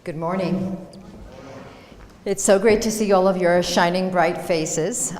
Good morning. It's so great to see all of your shining bright faces.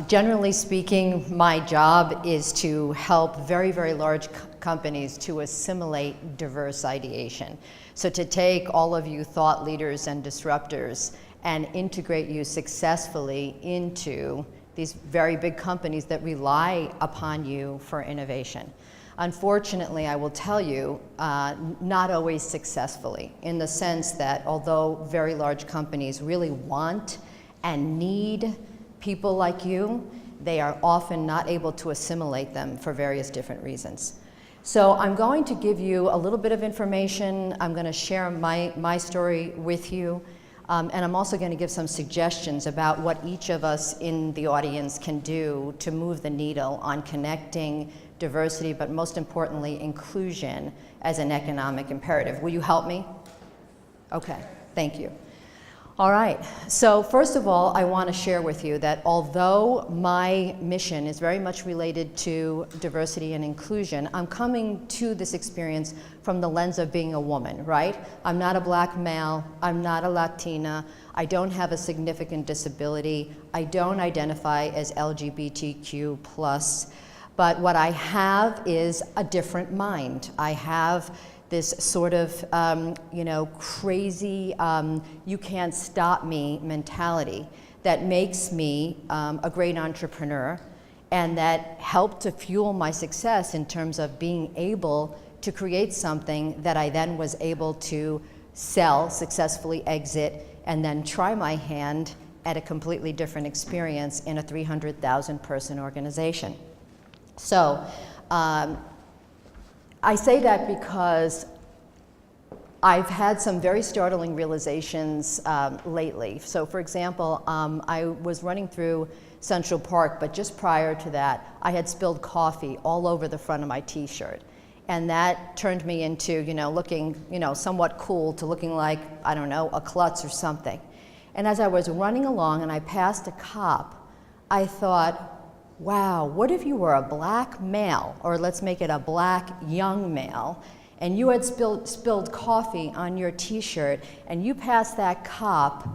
Generally speaking, my job is to help very, very large companies to assimilate diverse ideation. So to take all of you thought leaders and disruptors and integrate you successfully into these very big companies that rely upon you for innovation. Unfortunately, I will tell you, not always successfully, in the sense that although very large companies really want and need people like you, they are often not able to assimilate them for various different reasons. So I'm going to give you a little bit of information. I'm going to share my story with you. And I'm also going to give some suggestions about what each of us in the audience can do to move the needle on connecting diversity, but most importantly, inclusion as an economic imperative. Will you help me? Okay, thank you. All right, so first of all, I want to share with you that although my mission is very much related to diversity and inclusion, I'm coming to this experience from the lens of being a woman, right? I'm not a black male, I'm not a Latina, I don't have a significant disability, I don't identify as LGBTQ+, but what I have is a different mind. I have this sort of, crazy, you can't stop me mentality that makes me a great entrepreneur and that helped to fuel my success in terms of being able to create something that I then was able to sell, successfully exit, and then try my hand at a completely different experience in a 300,000 person organization. So, I say that because I've had some very startling realizations lately. So for example, I was running through Central Park, but just prior to that, I had spilled coffee all over the front of my t-shirt. And that turned me into, looking, somewhat cool to looking like, I don't know, a klutz or something. And as I was running along and I passed a cop, I thought, wow, what if you were a black male, or let's make it a black young male, and you had spilled coffee on your t-shirt and you passed that cop,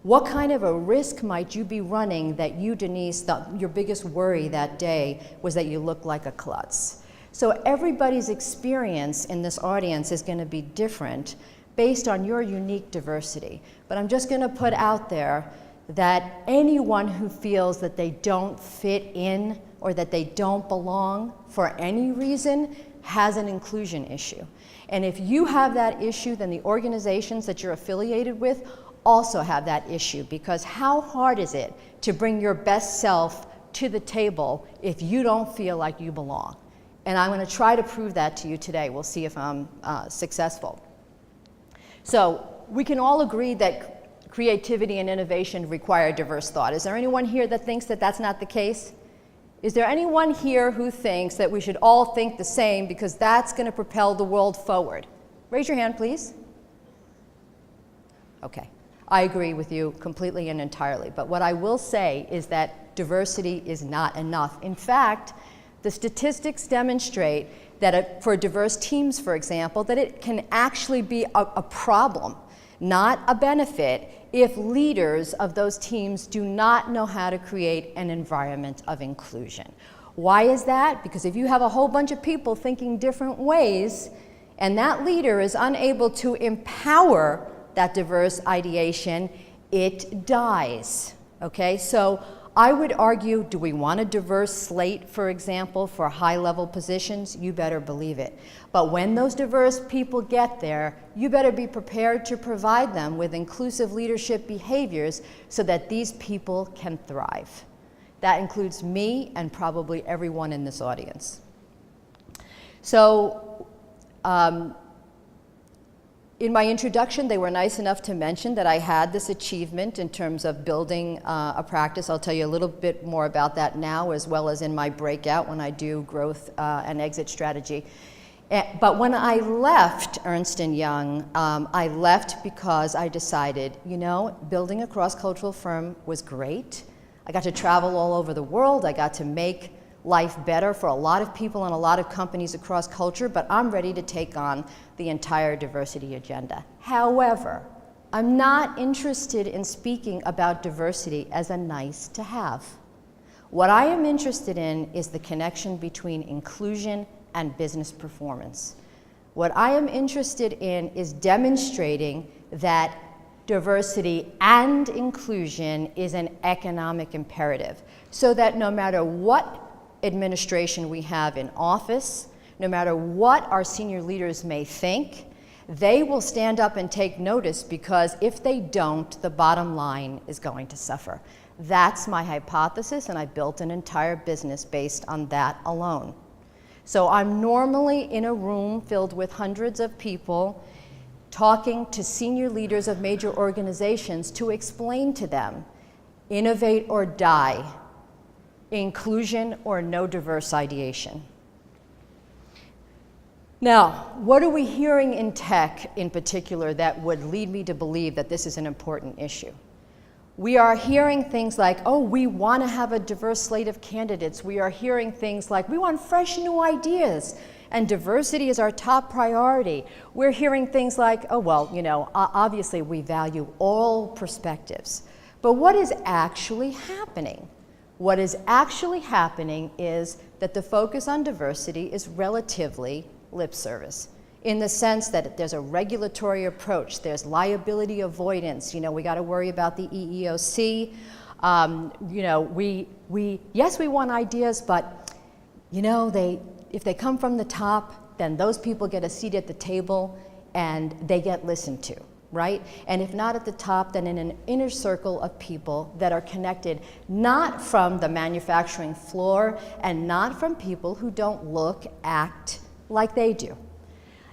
what kind of a risk might you be running that you, Denise, your biggest worry that day was that you looked like a klutz? So everybody's experience in this audience is going to be different based on your unique diversity. But I'm just going to put out there that anyone who feels that they don't fit in or that they don't belong for any reason has an inclusion issue. And if you have that issue, then the organizations that you're affiliated with also have that issue, because how hard is it to bring your best self to the table if you don't feel like you belong? And I'm going to try to prove that to you today. We'll see if I'm successful. So we can all agree that creativity and innovation require diverse thought. Is there anyone here that thinks that that's not the case? Is there anyone here who thinks that we should all think the same because that's going to propel the world forward? Raise your hand, please. Okay, I agree with you completely and entirely. But what I will say is that diversity is not enough. In fact, the statistics demonstrate that for diverse teams, for example, that it can actually be a problem, not a benefit, if leaders of those teams do not know how to create an environment of inclusion. Why is that? Because if you have a whole bunch of people thinking different ways, and that leader is unable to empower that diverse ideation, it dies, okay? So I would argue, do we want a diverse slate, for example, for high-level positions? You better believe it. But when those diverse people get there, you better be prepared to provide them with inclusive leadership behaviors so that these people can thrive. That includes me and probably everyone in this audience. So, in my introduction, they were nice enough to mention that I had this achievement in terms of building a practice. I'll tell you a little bit more about that now, as well as in my breakout when I do growth and exit strategy. But when I left Ernst & Young, I left because I decided, building a cross-cultural firm was great. I got to travel all over the world. I got to make life better for a lot of people and a lot of companies across culture, but I'm ready to take on the entire diversity agenda. However, I'm not interested in speaking about diversity as a nice to have. What I am interested in is the connection between inclusion and business performance. What I am interested in is demonstrating that diversity and inclusion is an economic imperative, so that no matter what administration we have in office, no matter what our senior leaders may think, they will stand up and take notice, because if they don't, the bottom line is going to suffer. That's my hypothesis, and I built an entire business based on that alone. So I'm normally in a room filled with hundreds of people talking to senior leaders of major organizations to explain to them, innovate or die, inclusion or no diverse ideation. Now, what are we hearing in tech in particular that would lead me to believe that this is an important issue? We are hearing things like, oh, we want to have a diverse slate of candidates. We are hearing things like, we want fresh new ideas, and diversity is our top priority. We're hearing things like, oh, well, you know, obviously we value all perspectives. But what is actually happening? What is actually happening is that the focus on diversity is relatively lip service, in the sense that there's a regulatory approach, there's liability avoidance. You know, we got to worry about the EEOC. You know, yes, we want ideas, but you know, if they come from the top, then those people get a seat at the table and they get listened to, right? And if not at the top, then in an inner circle of people that are connected, not from the manufacturing floor and not from people who don't look, act like they do.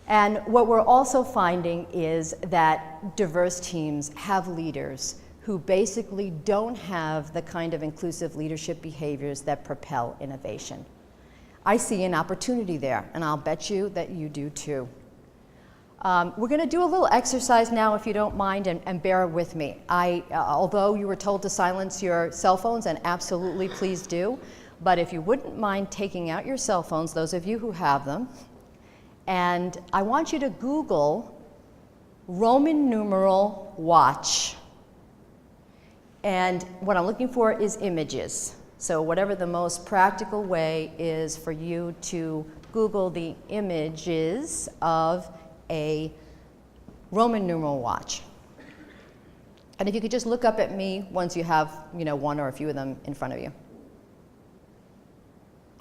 And what we're also finding is that diverse teams have leaders who basically don't have the kind of inclusive leadership behaviors that propel innovation. I see an opportunity there, and I'll bet you that you do too. We're going to do a little exercise now, if you don't mind, and bear with me. Although you were told to silence your cell phones, and absolutely please do, but if you wouldn't mind taking out your cell phones, those of you who have them, and I want you to Google Roman numeral watch. And what I'm looking for is images. So whatever the most practical way is for you to Google the images of a Roman numeral watch. And if you could just look up at me once you have, you know, one or a few of them in front of you,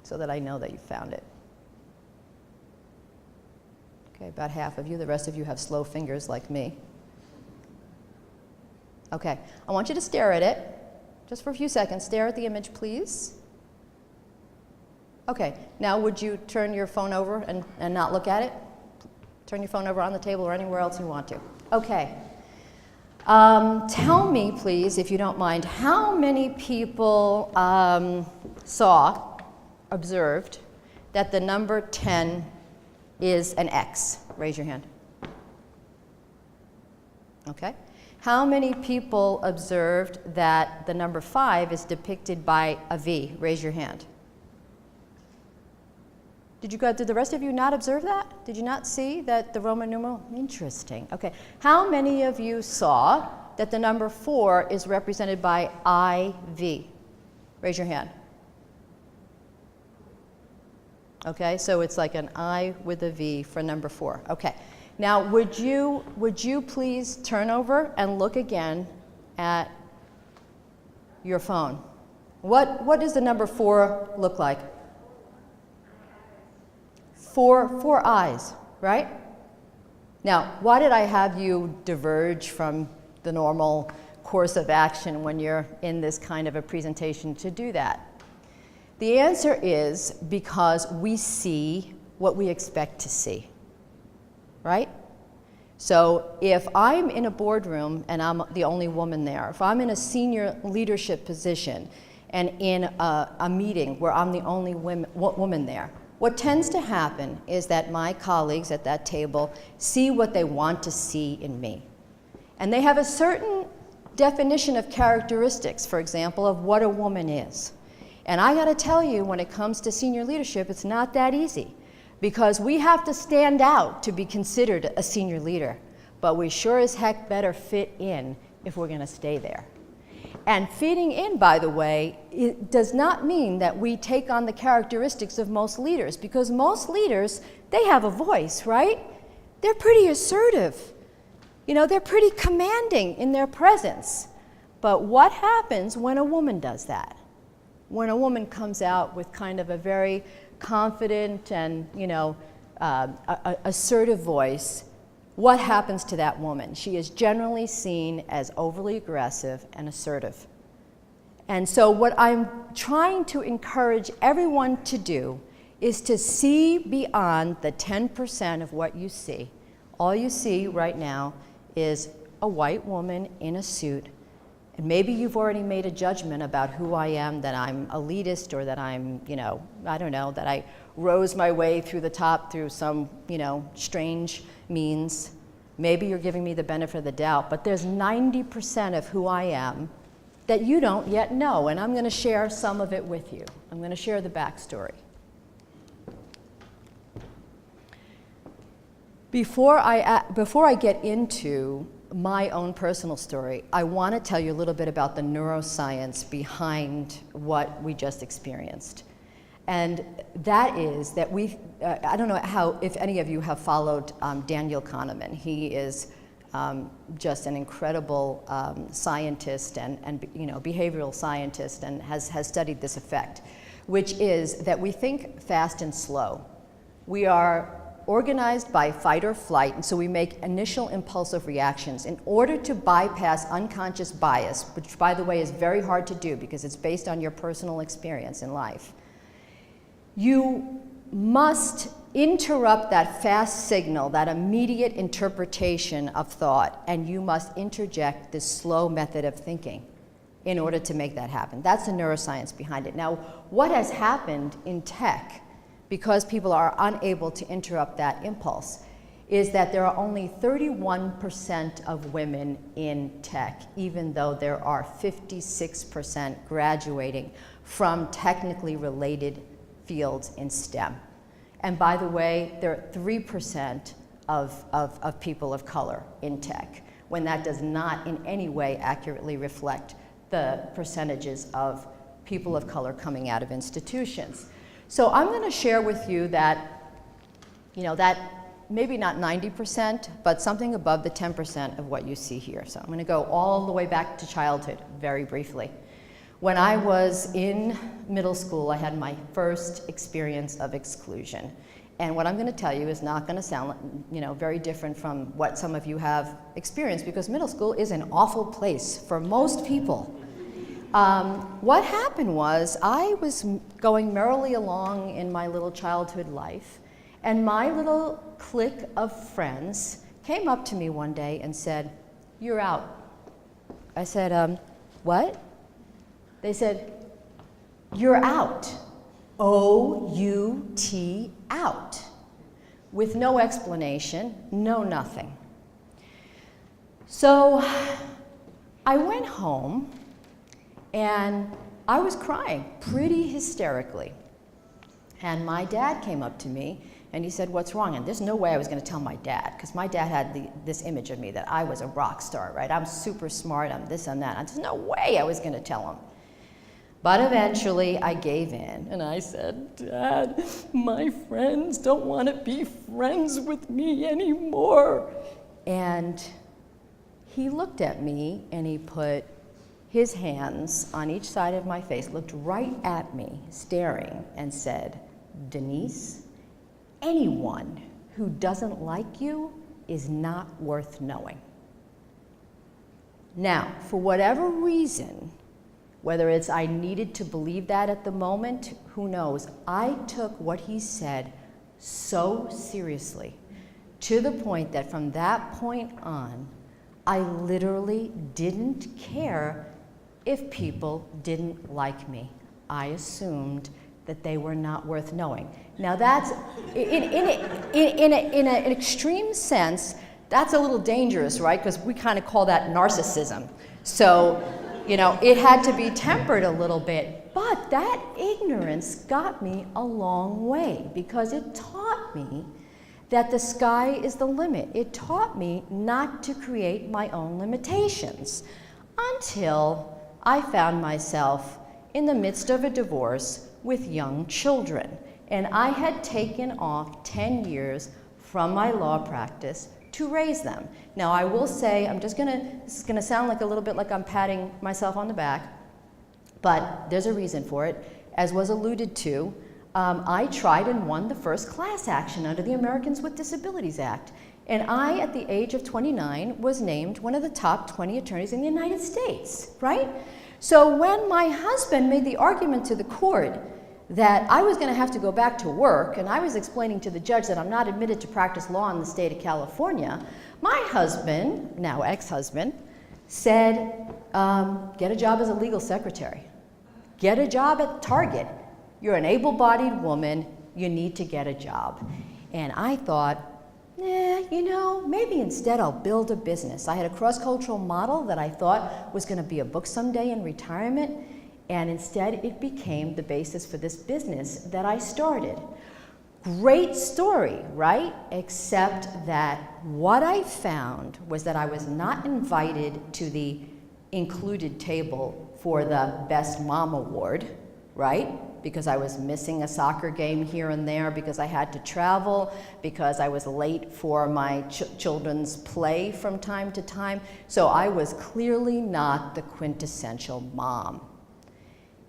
so that I know that you found it. Okay, about half of you. The rest of you have slow fingers like me. Okay, I want you to stare at it, just for a few seconds. Stare at the image, please. Okay, now would you turn your phone over and not look at it? Turn your phone over on the table or anywhere else you want to. Okay. Tell me, please, if you don't mind, how many people observed that the number 10 is an X? Raise your hand. Okay. How many people observed that the number 5 is depicted by a V? Raise your hand. Did the rest of you not observe that? Did you not see that the Roman numeral? Interesting. Okay. How many of you saw that the number 4 is represented by IV? Raise your hand. Okay, so it's like an I with a V for number 4. Okay. Now, would you please turn over and look again at your phone? What does the number 4 look like? Four eyes, right? Now, why did I have you diverge from the normal course of action when you're in this kind of a presentation to do that? The answer is because we see what we expect to see, right? So if I'm in a boardroom and I'm the only woman there, if I'm in a senior leadership position and in a meeting where I'm the only woman there, what tends to happen is that my colleagues at that table see what they want to see in me. And they have a certain definition of characteristics, for example, of what a woman is. And I gotta tell you, when it comes to senior leadership, it's not that easy, because we have to stand out to be considered a senior leader. but we sure as heck better fit in if we're going to stay there. And fitting in, by the way, it does not mean that we take on the characteristics of most leaders, because most leaders, they have a voice, right? They're pretty assertive. You know, they're pretty commanding in their presence. But what happens when a woman does that? When a woman comes out with kind of a very confident and, assertive voice, what happens to that woman? She is generally seen as overly aggressive and assertive. And so what I'm trying to encourage everyone to do is to see beyond the 10% of what you see. All you see right now is a white woman in a suit. And maybe you've already made a judgment about who I am, that I'm elitist, or that I'm, I don't know, that I rose my way through the top through some, strange means. Maybe you're giving me the benefit of the doubt, but there's 90% of who I am that you don't yet know, and I'm going to share some of it with you. I'm going to share the backstory. Before I get into my own personal story, I want to tell you a little bit about the neuroscience behind what we just experienced. And that is that I don't know if any of you have followed Daniel Kahneman. He is just an incredible scientist and behavioral scientist, and has studied this effect, which is that we think fast and slow. We are organized by fight or flight, and so we make initial impulsive reactions in order to bypass unconscious bias, which, by the way, is very hard to do because it's based on your personal experience in life. You must interrupt that fast signal, that immediate interpretation of thought, and you must interject this slow method of thinking in order to make that happen. That's the neuroscience behind it. Now, what has happened in tech, because people are unable to interrupt that impulse, is that there are only 31% of women in tech, even though there are 56% graduating from technically related fields in STEM. And by the way, there are 3% of people of color in tech, when that does not in any way accurately reflect the percentages of people of color coming out of institutions. So I'm going to share with you that, that maybe not 90%, but something above the 10% of what you see here. So I'm going to go all the way back to childhood very briefly. When I was in middle school, I had my first experience of exclusion. And what I'm going to tell you is not going to sound, very different from what some of you have experienced, because middle school is an awful place for most people. What happened was I was going merrily along in my little childhood life, and my little clique of friends came up to me one day and said, "You're out." I said, "What?" They said, "You're out. O-U-T, out." With no explanation, no nothing. So I went home, and I was crying pretty hysterically. And my dad came up to me and he said, "What's wrong?" And there's no way I was going to tell my dad, because my dad had this image of me that I was a rock star, right? I'm super smart, I'm this and that. And there's no way I was going to tell him. But eventually I gave in and I said, "Dad, my friends don't want to be friends with me anymore." And he looked at me and he put his hands on each side of my face, looked right at me, staring, and said, "Denise, anyone who doesn't like you is not worth knowing." Now, for whatever reason, whether it's I needed to believe that at the moment, who knows, I took what he said so seriously, to the point that from that point on, I literally didn't care if people didn't like me. I assumed that they were not worth knowing. Now that's, in an extreme sense, that's a little dangerous, right? Because we kind of call that narcissism. So, it had to be tempered a little bit. But that ignorance got me a long way, because it taught me that the sky is the limit. It taught me not to create my own limitations until I found myself in the midst of a divorce with young children. And I had taken off 10 years from my law practice to raise them. Now I will say, this is gonna sound like a little bit like I'm patting myself on the back, but there's a reason for it. As was alluded to, I tried and won the first class action under the Americans with Disabilities Act. And I, at the age of 29, was named one of the top 20 attorneys in the United States, right? So when my husband made the argument to the court that I was going to have to go back to work, and I was explaining to the judge that I'm not admitted to practice law in the state of California, my husband, now ex-husband, said, get a job as a legal secretary. Get a job at Target. You're an able-bodied woman, you need to get a job. And I thought, maybe instead I'll build a business. I had a cross-cultural model that I thought was going to be a book someday in retirement, and instead it became the basis for this business that I started. Great story, right? Except that what I found was that I was not invited to the included table for the Best Mom Award, right? Because I was missing a soccer game here and there, because I had to travel, because I was late for my children's play from time to time. So I was clearly not the quintessential mom.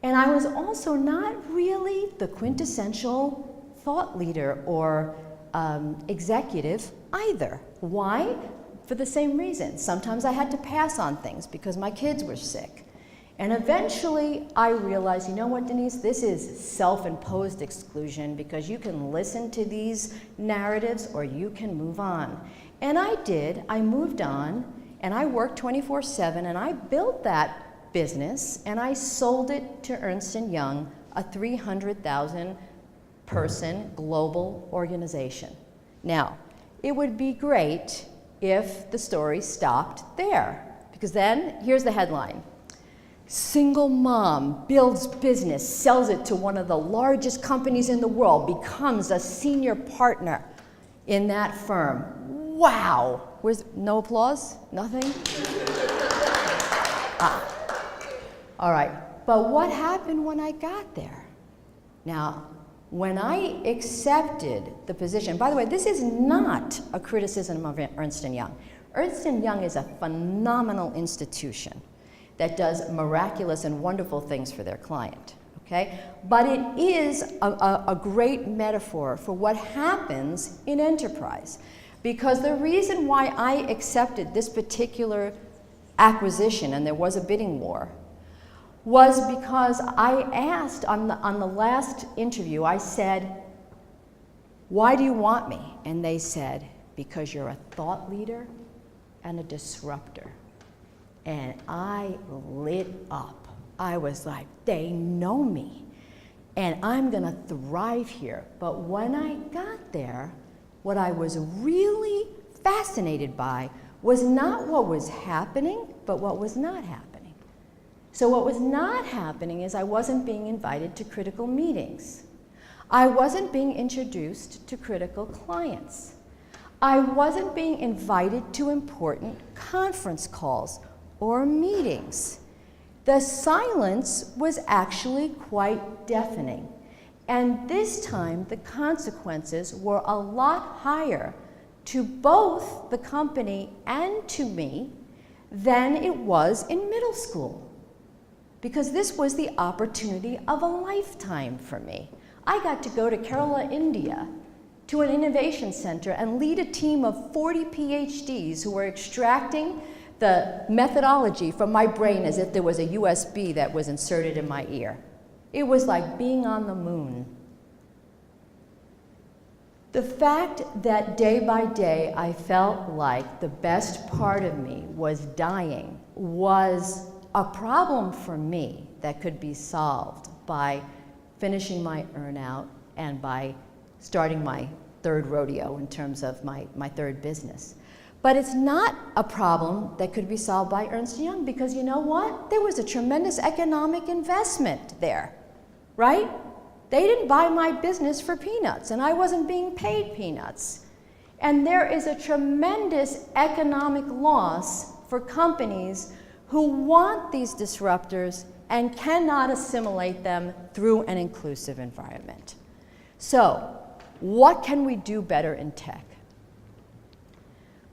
And I was also not really the quintessential thought leader or executive either. Why? For the same reason. Sometimes I had to pass on things because my kids were sick. And eventually I realized, you know what, Denise, this is self-imposed exclusion, because you can listen to these narratives or you can move on. And I did. I moved on, and I worked 24/7, and I built that business, and I sold it to Ernst & Young, a 300,000 person global organization. Now, it would be great if the story stopped there, because then here's the headline. Single mom builds business, sells it to one of the largest companies in the world, becomes a senior partner in that firm. Wow! No applause? Nothing? All right, but what happened when I got there? Now, when I accepted the position, by the way, this is not a criticism of Ernst & Young. Ernst & Young is a phenomenal institution that does miraculous and wonderful things for their client, okay? But it is a great metaphor for what happens in enterprise. Because the reason why I accepted this particular acquisition, and there was a bidding war, was because I asked on the last interview, I said, why do you want me? And they said, because you're a thought leader and a disruptor. And I lit up. I was like, they know me, and I'm gonna thrive here. But when I got there, what I was really fascinated by was not what was happening, but what was not happening. So what was not happening is I wasn't being invited to critical meetings. I wasn't being introduced to critical clients. I wasn't being invited to important conference calls or meetings. The silence was actually quite deafening. And this time, the consequences were a lot higher to both the company and to me than it was in middle school. Because this was the opportunity of a lifetime for me. I got to go to Kerala, India, to an innovation center and lead a team of 40 PhDs who were extracting the methodology from my brain as if there was a USB that was inserted in my ear. It was like being on the moon. The fact that day by day I felt like the best part of me was dying was a problem for me that could be solved by finishing my earnout and by starting my third rodeo in terms of my third business. But it's not a problem that could be solved by Ernst & Young, because you know what? There was a tremendous economic investment there, right? They didn't buy my business for peanuts, and I wasn't being paid peanuts. And there is a tremendous economic loss for companies who want these disruptors and cannot assimilate them through an inclusive environment. So, what can we do better in tech?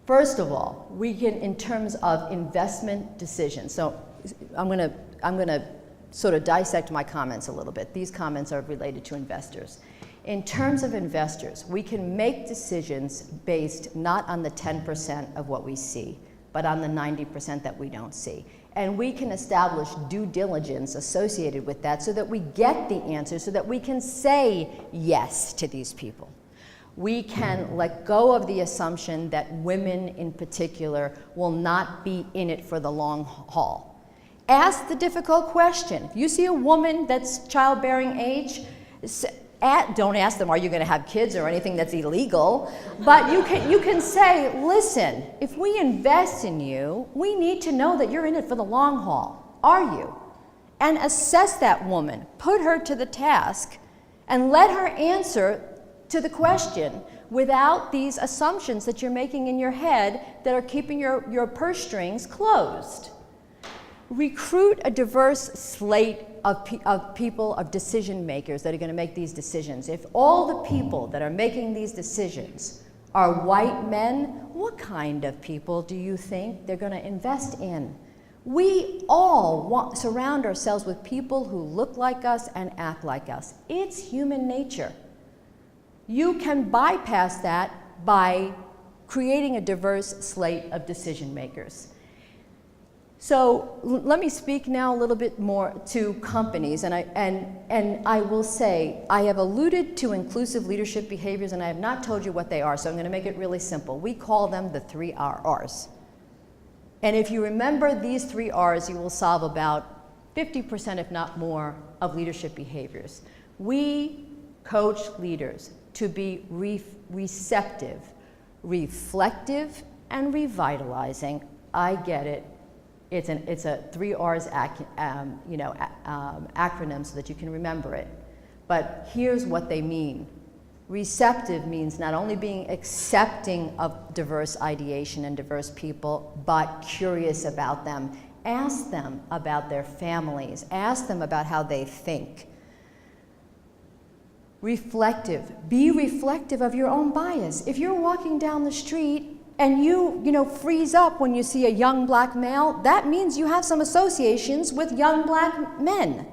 First of all, we can, in terms of investment decisions. So, I'm going to sort of dissect my comments a little bit. These comments are related to investors. In terms of investors, we can make decisions based not on the 10% of what we see, but on the 90% that we don't see. And we can establish due diligence associated with that so that we get the answer, so that we can say yes to these people. We can let go of the assumption that women in particular will not be in it for the long haul. Ask the difficult question. If you see a woman that's childbearing age, don't ask them, are you going to have kids or anything that's illegal? But you can say, listen, if we invest in you, we need to know that you're in it for the long haul. Are you? And assess that woman, put her to the task, and let her answer to the question without these assumptions that you're making in your head that are keeping your purse strings closed. Recruit a diverse slate of people, of decision makers that are going to make these decisions. If all the people that are making these decisions are white men, what kind of people do you think they're going to invest in? We all surround ourselves with people who look like us and act like us. It's human nature. You can bypass that by creating a diverse slate of decision makers. So let me speak now a little bit more to companies, and I will say I have alluded to inclusive leadership behaviors, and I have not told you what they are, so I'm going to make it really simple. We call them the 3 R's. And if you remember these 3 R's, you will solve about 50%, if not more, of leadership behaviors. We coach leaders to be receptive, reflective, and revitalizing. I get it. It's a 3 R's acronym so that you can remember it. But here's what they mean. Receptive means not only being accepting of diverse ideation and diverse people, but curious about them. Ask them about their families. Ask them about how they think. Reflective. Be reflective of your own bias. If you're walking down the street and you freeze up when you see a young black male, that means you have some associations with young black men.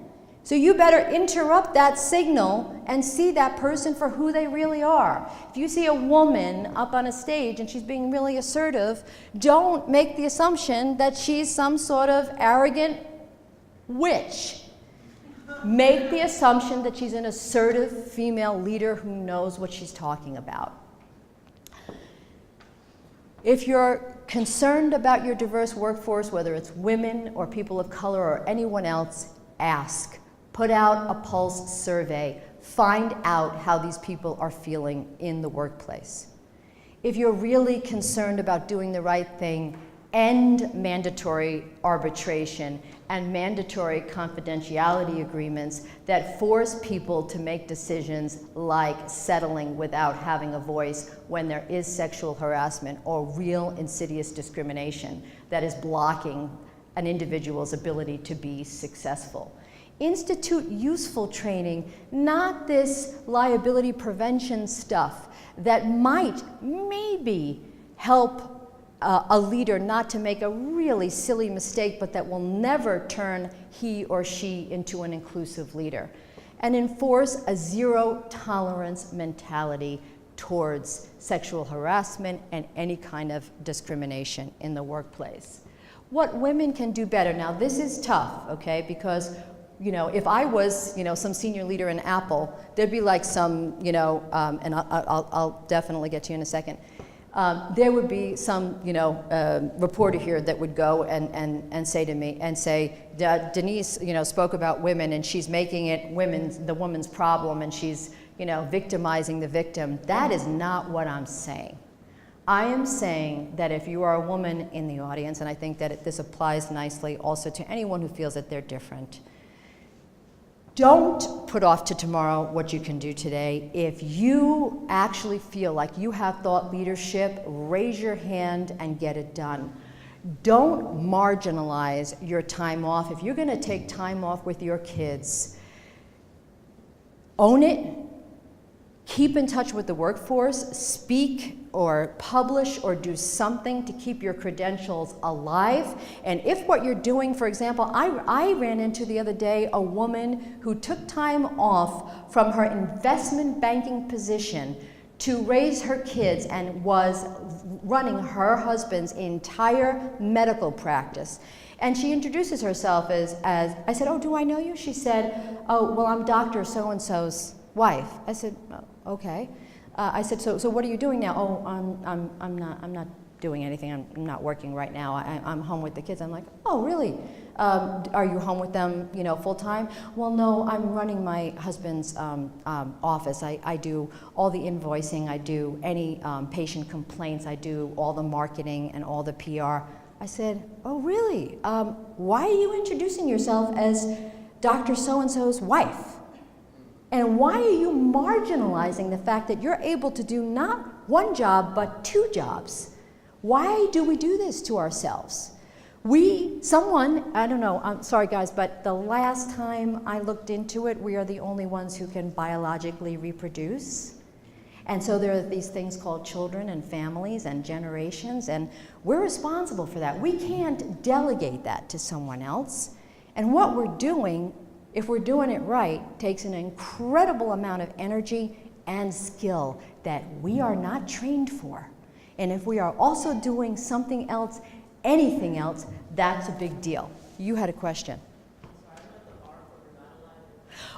So you better interrupt that signal and see that person for who they really are. If you see a woman up on a stage and she's being really assertive, don't make the assumption that she's some sort of arrogant witch. Make the assumption that she's an assertive female leader who knows what she's talking about. If you're concerned about your diverse workforce, whether it's women or people of color or anyone else, ask. Put out a pulse survey. Find out how these people are feeling in the workplace. If you're really concerned about doing the right thing, end mandatory arbitration and mandatory confidentiality agreements that force people to make decisions like settling without having a voice when there is sexual harassment or real insidious discrimination that is blocking an individual's ability to be successful. Institute useful training, not this liability prevention stuff that might maybe help a leader not to make a really silly mistake, but that will never turn he or she into an inclusive leader. And enforce a zero tolerance mentality towards sexual harassment and any kind of discrimination in the workplace. What women can do better. Now this is tough, okay, because if I was, some senior leader in Apple, there'd be like some, and I'll definitely get to you in a second. There would be some, reporter here that would go and say to me, Denise, spoke about women and she's making it the woman's problem and she's, victimizing the victim. That is not what I'm saying. I am saying that if you are a woman in the audience, and I think that this applies nicely also to anyone who feels that they're different, Don't put off to tomorrow what you can do today. If you actually feel like you have thought leadership, raise your hand and get it done. Don't marginalize your time off. If you're going to take time off with your kids, own it. Keep in touch with the workforce, speak or publish or do something to keep your credentials alive. And if what you're doing, for example, I ran into the other day a woman who took time off from her investment banking position to raise her kids and was running her husband's entire medical practice. And she introduces herself as I said, "Oh, do I know you?" She said, "Oh, well, I'm Dr. So-and-so's wife." I said, "Oh, okay." I said, "So what are you doing now?" "Oh, I'm not doing anything. I'm not working right now. I'm home with the kids." I'm like, "Oh, really? Are you home with them, full time?" "Well, no, I'm running my husband's office. I do all the invoicing. I do any patient complaints. I do all the marketing and all the PR." I said, "Oh, really? Why are you introducing yourself as Dr. So-and-so's wife? And why are you marginalizing the fact that you're able to do not one job, but two jobs? Why do we do this to ourselves?" I don't know, I'm sorry guys, but the last time I looked into it, we are the only ones who can biologically reproduce. And so there are these things called children and families and generations, and we're responsible for that. We can't delegate that to someone else. And what we're doing, if we're doing it right, takes an incredible amount of energy and skill that we are not trained for. And if we are also doing something else, anything else, that's a big deal. You had a question.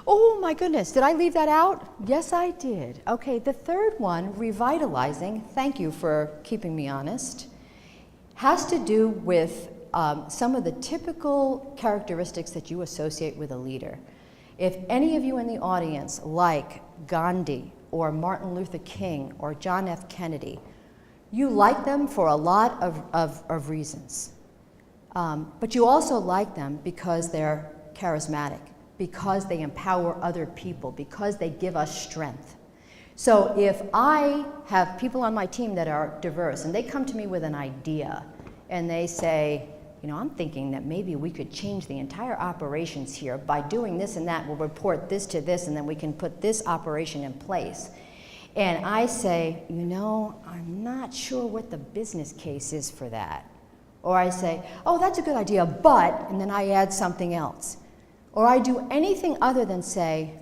Oh my goodness, did I leave that out? Yes, I did. Okay, the third one, revitalizing, thank you for keeping me honest, has to do with some of the typical characteristics that you associate with a leader. If any of you in the audience like Gandhi or Martin Luther King or John F. Kennedy, you like them for a lot of reasons. But you also like them because they're charismatic, because they empower other people, because they give us strength. So if I have people on my team that are diverse and they come to me with an idea and they say, "I'm thinking that maybe we could change the entire operations here by doing this and that, we'll report this to this and then we can put this operation in place." And I say, "I'm not sure what the business case is for that." Or I say, "Oh, that's a good idea, but," and then I add something else. Or I do anything other than say,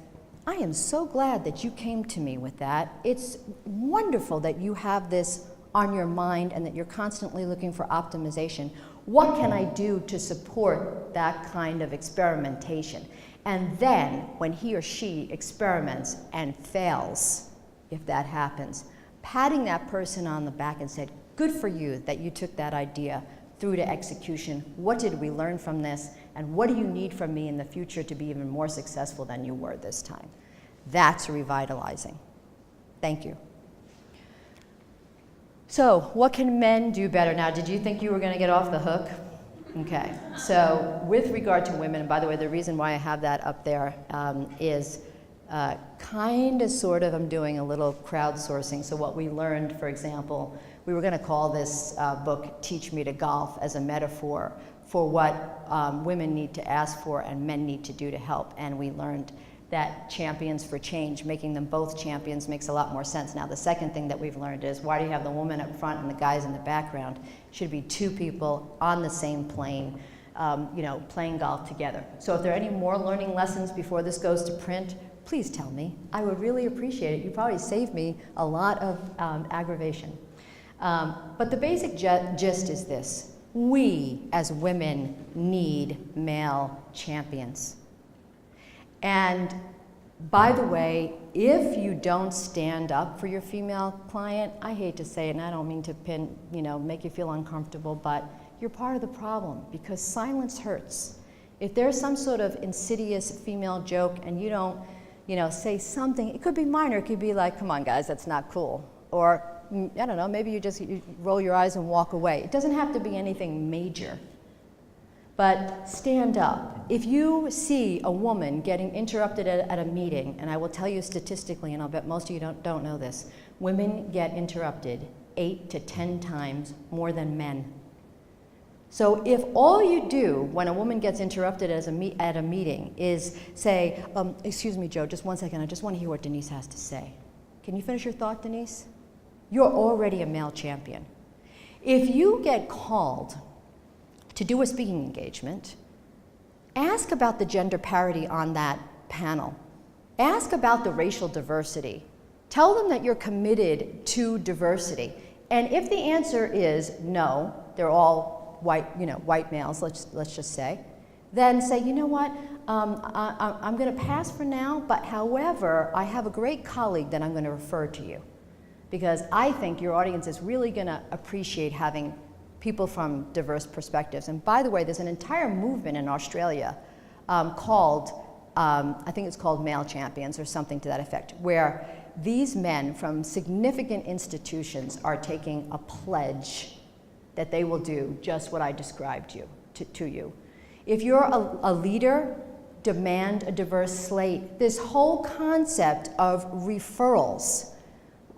"I am so glad that you came to me with that. It's wonderful that you have this on your mind and that you're constantly looking for optimization. What can I do to support that kind of experimentation?" And then when he or she experiments and fails, if that happens, patting that person on the back and said, "Good for you that you took that idea through to execution. What did we learn from this? And what do you need from me in the future to be even more successful than you were this time?" That's revitalizing. Thank you. So, what can men do better? Now, did you think you were going to get off the hook? Okay. So, with regard to women, and by the way, the reason why I have that up there is I'm doing a little crowdsourcing. So what we learned, for example, we were going to call this book Teach Me to Golf as a metaphor for what women need to ask for and men need to do to help. And we learned that champions for change, making them both champions makes a lot more sense. Now, the second thing that we've learned is why do you have the woman up front and the guys in the background? It should be two people on the same plane, playing golf together. So if there are any more learning lessons before this goes to print, please tell me. I would really appreciate it. You probably saved me a lot of aggravation. But the basic gist is this. We, as women, need male champions. And by the way, if you don't stand up for your female client, I hate to say it, and I don't mean to make you feel uncomfortable, but you're part of the problem, because silence hurts. If there's some sort of insidious female joke and you don't say something, it could be minor, it could be like, "Come on guys, that's not cool." Or, I don't know, maybe you roll your eyes and walk away. It doesn't have to be anything major. But stand up. If you see a woman getting interrupted at a meeting, and I will tell you statistically, and I'll bet most of you don't know this, women get interrupted 8 to 10 times more than men. So if all you do when a woman gets interrupted at a meeting is say, excuse me, Joe, just one second, I just want to hear what Denise has to say. Can you finish your thought, Denise? You're already a male champion. If you get called to do a speaking engagement, ask about the gender parity on that panel. Ask about the racial diversity. Tell them that you're committed to diversity. And if the answer is no, they're all white males, let's just say, then say, you know what, I'm going to pass for now, but however, I have a great colleague that I'm going to refer to you, because I think your audience is really going to appreciate having people from diverse perspectives. And by the way, there's an entire movement in Australia called, I think it's called Male Champions or something to that effect, where these men from significant institutions are taking a pledge that they will do just what I described to you. If you're a leader, demand a diverse slate. This whole concept of referrals,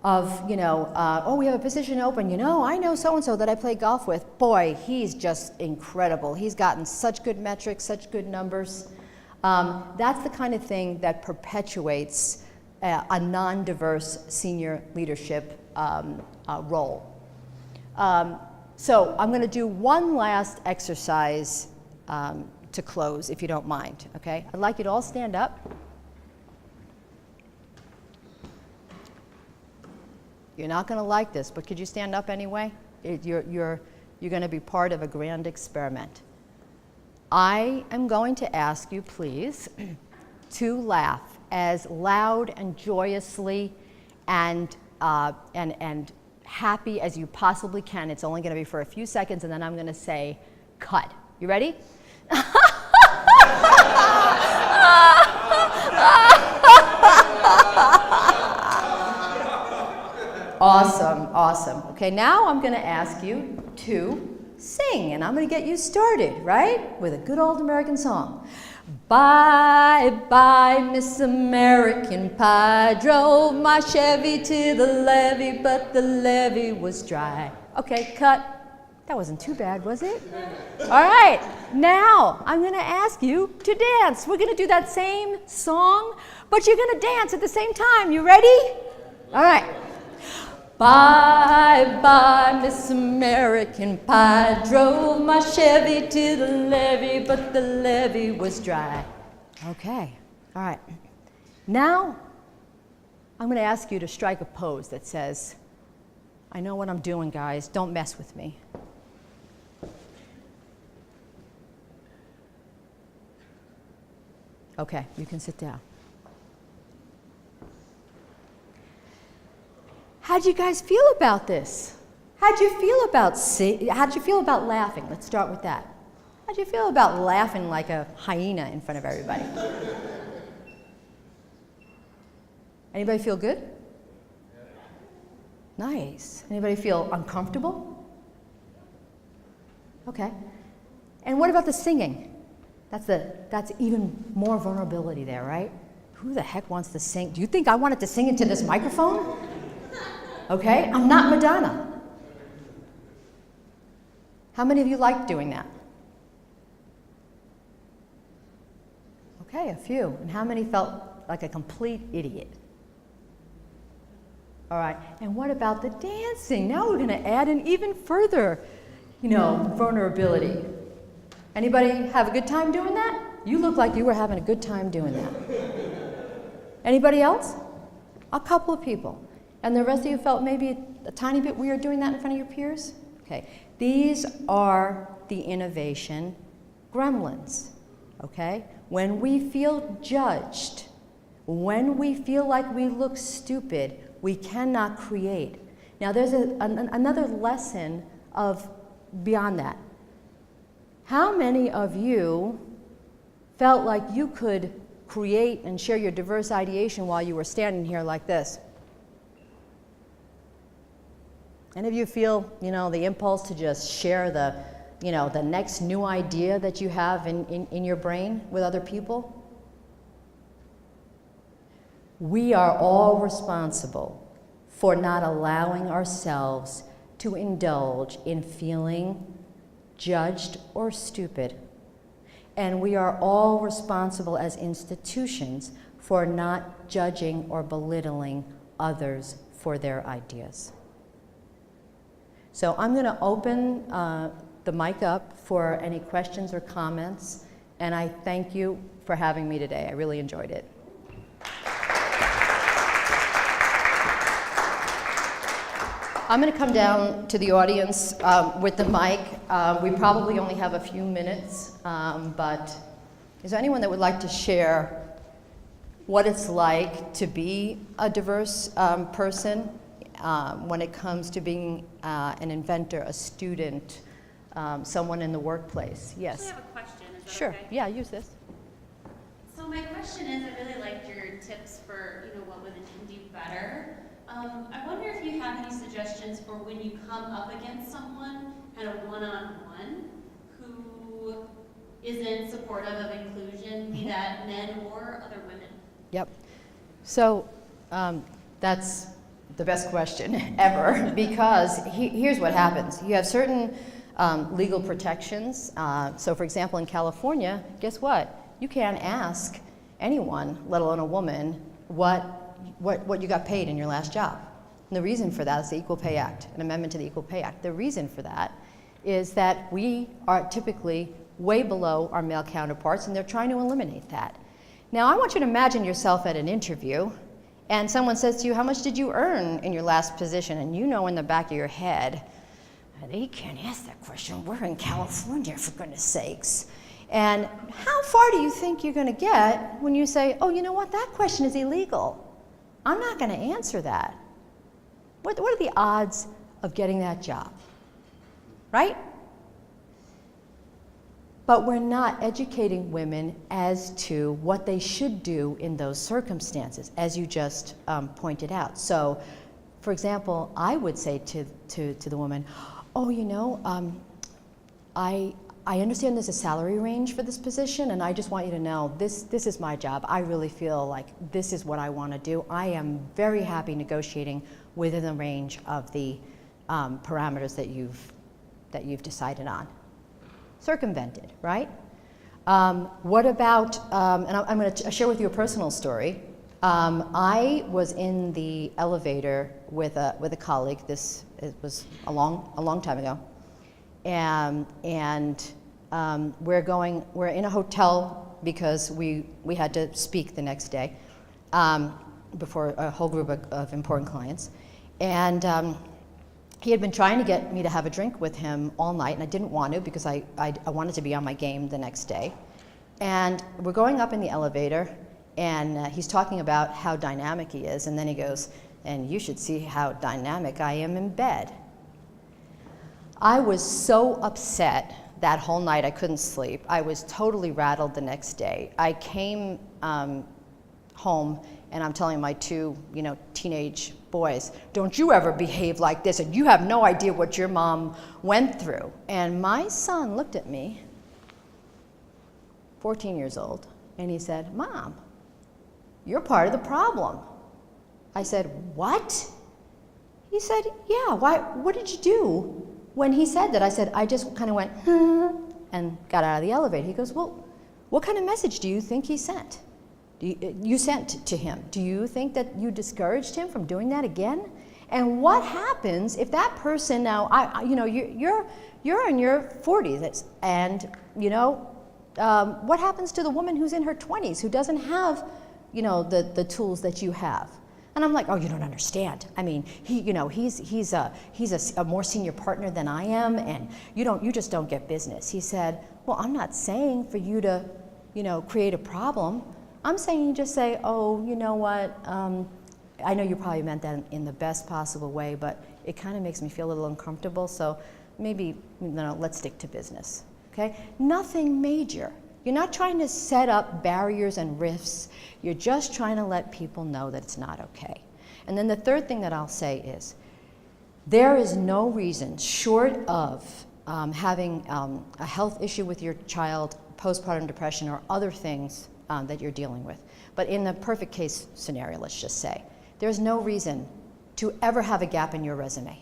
of, oh, we have a position open, I know so-and-so that I play golf with. Boy, he's just incredible. He's gotten such good metrics, such good numbers. That's the kind of thing that perpetuates a non-diverse senior leadership role. So I'm going to do one last exercise to close, if you don't mind, okay? I'd like you to all stand up. You're not going to like this, but could you stand up anyway? You're going to be part of a grand experiment. I am going to ask you, please, to laugh as loud and joyously and happy as you possibly can. It's only going to be for a few seconds, and then I'm going to say, cut. You ready? Awesome, awesome. Okay, now I'm going to ask you to sing, and I'm going to get you started, right? With a good old American song. Bye, bye, Miss American Pie. Drove my Chevy to the levee, but the levee was dry. Okay, cut. That wasn't too bad, was it? All right, now I'm going to ask you to dance. We're going to do that same song, but you're going to dance at the same time. You ready? All right. Bye, bye, Miss American Pie. Drove my Chevy to the levee, but the levee was dry. Okay, all right. Now, I'm going to ask you to strike a pose that says, I know what I'm doing, guys. Don't mess with me. Okay, you can sit down. How'd you guys feel about this? How'd you feel about laughing? Let's start with that. How'd you feel about laughing like a hyena in front of everybody? Anybody feel good? Nice. Anybody feel uncomfortable? Okay. And what about the singing? That's even more vulnerability there, right? Who the heck wants to sing? Do you think I wanted to sing into this microphone? Okay, I'm not Madonna. How many of you like doing that? Okay, a few. And how many felt like a complete idiot? All right, and what about the dancing? Now we're going to add in even further, vulnerability. Anybody have a good time doing that? You look like you were having a good time doing that. Anybody else? A couple of people. And the rest of you felt maybe a tiny bit weird doing that in front of your peers? Okay, these are the innovation gremlins, okay? When we feel judged, when we feel like we look stupid, we cannot create. Now there's another lesson of beyond that. How many of you felt like you could create and share your diverse ideation while you were standing here like this? Any of you feel, the impulse to just share the the next new idea that you have in your brain with other people? We are all responsible for not allowing ourselves to indulge in feeling judged or stupid. And we are all responsible as institutions for not judging or belittling others for their ideas. So I'm going to open the mic up for any questions or comments, and I thank you for having me today. I really enjoyed it. I'm going to come down to the audience with the mic. We probably only have a few minutes, but is there anyone that would like to share what it's like to be a diverse person when it comes to being an inventor, a student, someone in the workplace? Yes. I have a question. Is that sure. Okay? Yeah, use this. So my question is, I really liked your tips for what women can do better. I wonder if you have any suggestions for when you come up against someone kind of one-on-one who isn't supportive of inclusion, be that men or other women. Yep. So that's the best question ever, because here's what happens. You have certain legal protections. So for example, in California, guess what? You can't ask anyone, let alone a woman, what you got paid in your last job. And the reason for that is the Equal Pay Act, an amendment to the Equal Pay Act. The reason for that is that we are typically way below our male counterparts, and they're trying to eliminate that. Now, I want you to imagine yourself at an interview, and someone says to you, how much did you earn in your last position? And you know in the back of your head, they can't ask that question. We're in California, for goodness sakes. And how far do you think you're going to get when you say, oh, you know what, that question is illegal. I'm not going to answer that. What are the odds of getting that job? Right? But we're not educating women as to what they should do in those circumstances, as you just pointed out. So, for example, I would say to the woman, oh, I understand there's a salary range for this position, and I just want you to know this is my job. I really feel like this is what I want to do. I am very happy negotiating within the range of the parameters that you've decided on. Circumvented, right? What about, and I'm going to share with you a personal story. I was in the elevator with a colleague. It was a long time ago. And we're in a hotel because we had to speak the next day before a whole group of important clients. And he had been trying to get me to have a drink with him all night, and I didn't want to because I wanted to be on my game the next day. And we're going up in the elevator, and he's talking about how dynamic he is, and then he goes, and you should see how dynamic I am in bed. I was so upset that whole night I couldn't sleep. I was totally rattled the next day. I came home and I'm telling my two, teenage boys, don't you ever behave like this, and you have no idea what your mom went through. And my son looked at me, 14 years old, and he said, Mom, you're part of the problem. I said, what? He said, yeah, why? What did you do? When he said that, I said, I just kind of went, and got out of the elevator. He goes, well, what kind of message do you think he sent? You sent to him? Do you think that you discouraged him from doing that again? And what happens if that person now, you're in your 40s, and what happens to the woman who's in her 20s who doesn't have, the tools that you have? And I'm like, oh, you don't understand. I mean, he's a more senior partner than I am, and you just don't get business. He said, well, I'm not saying for you to, create a problem. I'm saying you just say, oh, you know what? I know you probably meant that in the best possible way, but it kind of makes me feel a little uncomfortable. So maybe, let's stick to business. Okay? Nothing major. You're not trying to set up barriers and rifts. You're just trying to let people know that it's not okay. And then the third thing that I'll say is, there is no reason short of having a health issue with your child, postpartum depression, or other things that you're dealing with. But in the perfect case scenario, let's just say, there's no reason to ever have a gap in your resume.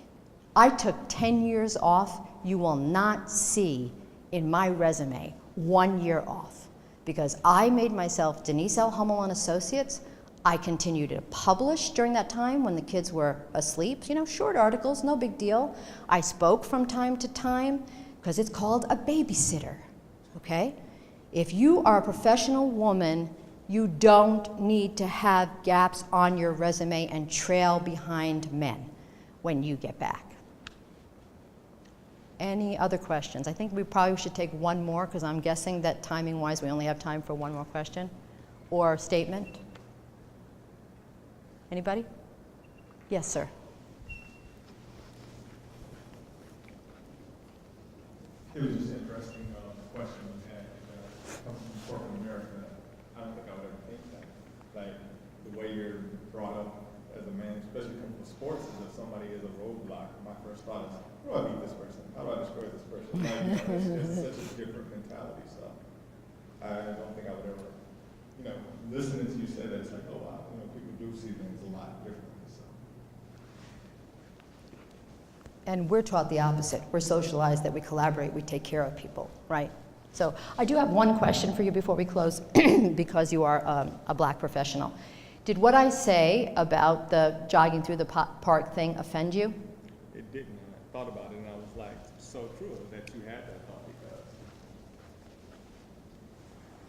I took 10 years off. You will not see in my resume 1 year off, because I made myself Denise L. Hummel and Associates. I continued to publish during that time when the kids were asleep, you know, short articles, no big deal. I spoke from time to time because it's called a babysitter, okay? If you are a professional woman, you don't need to have gaps on your resume and trail behind men when you get back. Any other questions? I think we probably should take one more, because I'm guessing that timing-wise we only have time for one more question or statement. Anybody? Yes, sir. It was just interesting question we had from corporate America. I don't think I would ever think that. Like, the way you're brought up as a man, especially coming from sports, is if somebody is a roadblock, my first thought is, how do I beat this person? How do I destroy this person? Like, it's just such a different mentality. So I don't think I would ever, you know, listening to you say that, it's like, oh wow, you know, people do see things a lot differently. So. And we're taught the opposite. We're socialized that we collaborate, we take care of people, right? So I do have one question for you before we close, because you are a black professional. Did what I say about the jogging through the park thing offend you? It didn't. I thought about it and I was like, so true that you had that thought, because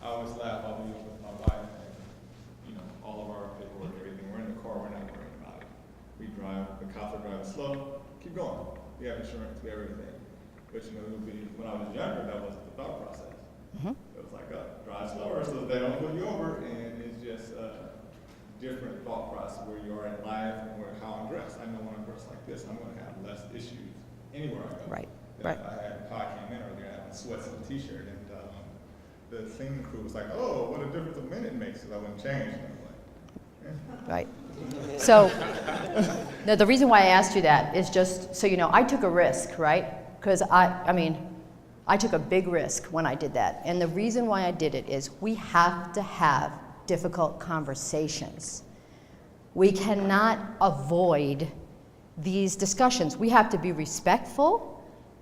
I always laugh. I'll be with my wife and, you know, all of our paperwork, everything. We're in the car, we're not worrying about it. We drive, the cops are driving slow, keep going. We have insurance, we have everything. But you know, it would be, when I was younger, that wasn't the thought process. Mm-hmm. It was like, drive slower so that they don't pull you over, and it's just different thought process where you are in life and where how I'm dressed. I know when I'm dressed like this, I'm going to have less issues anywhere I go. Right. Than Right. If I had, how I came in earlier, I had sweats and a t-shirt, and the cleaning crew was like, "Oh, what a difference a minute makes," because I wouldn't change. And I was like, Right. So, no, the reason why I asked you that is just so you know, I took a risk, right? Because I mean, I took a big risk when I did that. And the reason why I did it is we have to have difficult conversations. We cannot avoid these discussions. We have to be respectful.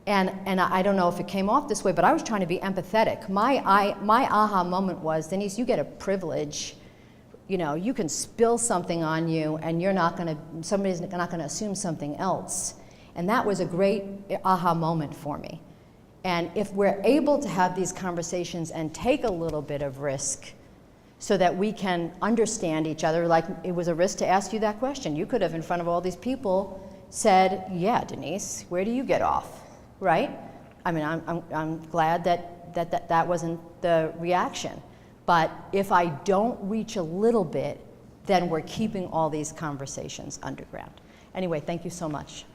And I don't know if it came off this way, but I was trying to be empathetic. My aha moment was, Denise, you get a privilege. You know, you can spill something on you, and somebody's not gonna assume something else. And that was a great aha moment for me. And if we're able to have these conversations and take a little bit of risk so that we can understand each other, like it was a risk to ask you that question. You could have, in front of all these people, said, yeah, Denise, where do you get off, right? I mean, I'm glad that wasn't the reaction. But if I don't reach a little bit, then we're keeping all these conversations underground. Anyway, thank you so much.